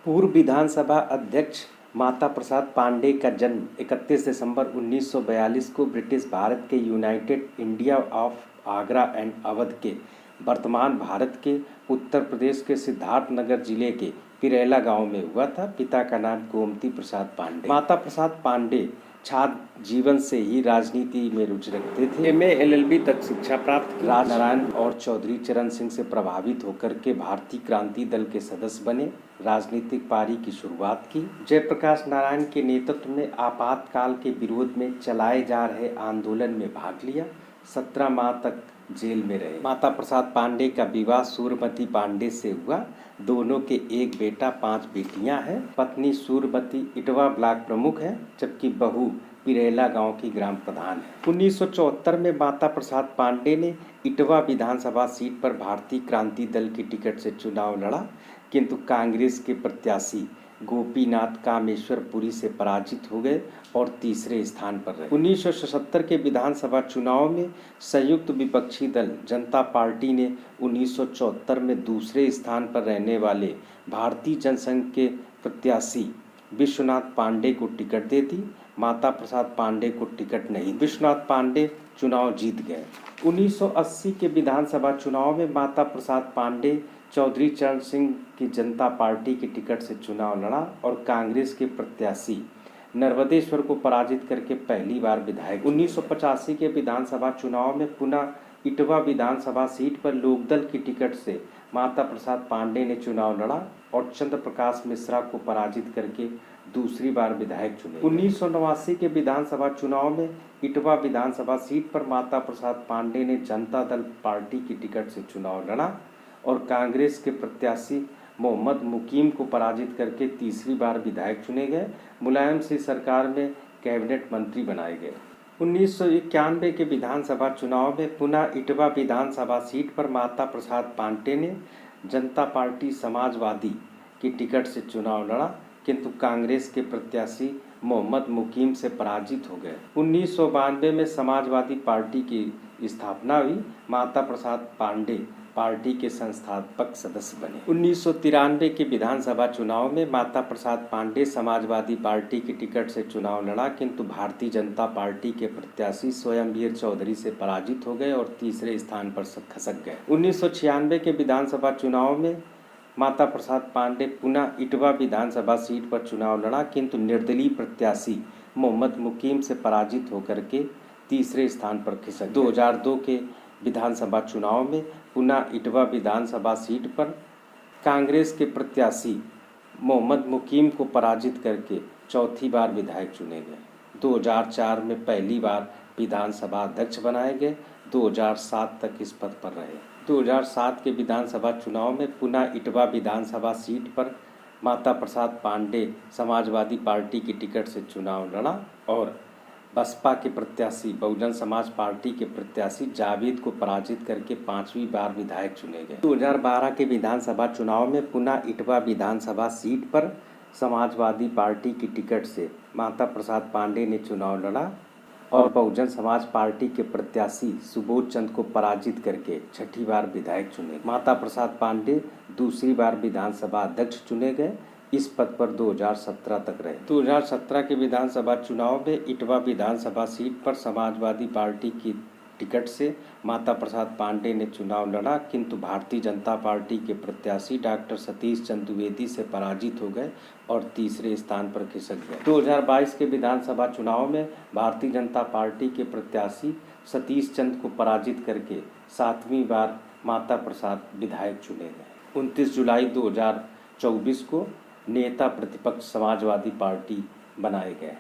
पूर्व विधानसभा अध्यक्ष माता प्रसाद पांडे का जन्म 31 दिसंबर 1942 को ब्रिटिश भारत के United India of Agra and Awadh के वर्तमान भारत के उत्तर प्रदेश के सिद्धार्थनगर जिले के पिरेला गांव में हुआ था। पिता का नाम गोमती प्रसाद पांडे। माता प्रसाद पांडे छात्र जीवन से ही राजनीति में रुचि रखते थे। एमए एलएलबी तक शिक्षा प्राप्त की। राजनारायण और चौधरी चरण सिंह से प्रभावित होकर के भारतीय क्रांति दल के सदस्य बने। राजनीतिक पारी की शुरुआत की। जयप्रकाश नारायण के नेतृत्व में आपातकाल के विरोध में चलाए जा रहे आंदोलन में भाग लिया। 17 माह तक जेल में रहे। माता प्रसाद पांडे का विवाह सूर्यमती पांडे से हुआ। दोनों के एक बेटा 5 बेटियां हैं। पत्नी सूर्यमती इटवा ब्लॉक प्रमुख है, जबकि बहू पिरेला गांव की ग्राम प्रधान है। 1974 में माता प्रसाद पांडे ने इटवा विधानसभा सीट पर भारतीय क्रांति दल की टिकट से चुनाव लड़ा, किंतु कांग्रेस के प्रत्याशी गोपीनाथ कामेश्वरपुरी से पराजित हो गए और तीसरे स्थान पर रहे। 1977 के विधानसभा चुनाव में संयुक्त विपक्षी दल जनता पार्टी ने 1974 में दूसरे स्थान पर रहने वाले भारतीय जनसंघ के प्रत्याशी विश्वनाथ पांडे को टिकट दे दी। माता प्रसाद पांडे को टिकट नहीं। विश्वनाथ पांडे चुनाव जीत गए। 1980 के विधानसभा चुनाव में माता प्रसाद पांडे चौधरी चरण सिंह की जनता पार्टी की टिकट से चुनाव लड़ा और कांग्रेस के प्रत्याशी नर्मदेश्वर को पराजित करके पहली बार विधायक। 1985 के विधानसभा चुनाव में पुनः इटवा विधानसभा सीट पर लोकदल की टिकट से माता प्रसाद पांडे ने चुनाव लड़ा और चंद्र प्रकाश मिश्रा को पराजित करके दूसरी बार विधायक चुने। 1989 के विधानसभा चुनाव में इटवा विधानसभा सीट पर माता प्रसाद पांडे ने जनता दल पार्टी की टिकट से चुनाव लड़ा और कांग्रेस के प्रत्याशी मोहम्मद मुकीम को पराजित करके तीसरी बार विधायक चुने गए। मुलायम सिंह सरकार में कैबिनेट मंत्री बनाए गए। 1991 के विधानसभा चुनाव में पुनः इटवा विधानसभा सीट पर माता प्रसाद पांडे ने जनता पार्टी समाजवादी की टिकट से चुनाव लड़ा, किंतु कांग्रेस के प्रत्याशी मोहम्मद मुकीम से पराजित हो गए। 1992 में समाजवादी पार्टी की स्थापना हुई। माता प्रसाद पांडे पार्टी के संस्थापक सदस्य बने। 1993 के विधानसभा चुनाव में माता प्रसाद पांडे समाजवादी पार्टी की टिकट से चुनाव लड़ा, किंतु भारतीय जनता पार्टी के प्रत्याशी स्वयंवीर चौधरी से पराजित हो गए और तीसरे स्थान पर खसक गए। 1996 के विधानसभा चुनाव में माता प्रसाद पांडे पुनः इटवा विधानसभा सीट पर चुनाव लड़ा, किंतु निर्दलीय प्रत्याशी मोहम्मद मुकीम से पराजित होकर के तीसरे स्थान पर खिसक। 2002 के विधानसभा चुनाव में पुनः इटवा विधानसभा सीट पर कांग्रेस के प्रत्याशी मोहम्मद मुकीम को पराजित करके चौथी बार विधायक चुने गए। 2004 में पहली बार विधानसभा अध्यक्ष बनाए गए। 2007 तक इस पद पर रहे। 2007 के विधानसभा चुनाव में पुनः इटवा विधानसभा सीट पर माता प्रसाद पांडे समाजवादी पार्टी की टिकट से चुनाव लड़ा और बसपा के प्रत्याशी बहुजन समाज पार्टी के प्रत्याशी जावेद को पराजित करके 5वीं बार विधायक चुने गए। 2012 के विधानसभा चुनाव में पुनः इटवा विधानसभा सीट पर समाजवादी पार्टी की टिकट से माता प्रसाद पांडे ने चुनाव लड़ा और बहुजन समाज पार्टी के प्रत्याशी सुबोध चंद को पराजित करके 6ठी बार विधायक चुने। माता प्रसाद पांडे दूसरी बार विधानसभा अध्यक्ष चुने गए। इस पद पर 2017 तक रहे। 2017 के विधानसभा चुनाव में इटवा विधानसभा सीट पर समाजवादी पार्टी की टिकट से माता प्रसाद पांडे ने चुनाव लड़ा, किंतु भारतीय जनता पार्टी के प्रत्याशी डॉक्टर सतीश चंद द्विवेदी से पराजित हो गए और तीसरे स्थान पर खिसक गए। 2022 के विधानसभा चुनाव में भारतीय जनता पार्टी के प्रत्याशी सतीश चंद को पराजित करके 7वीं बार माता प्रसाद विधायक चुने गए। 29 जुलाई 2024 को नेता प्रतिपक्ष समाजवादी पार्टी बनाए गए।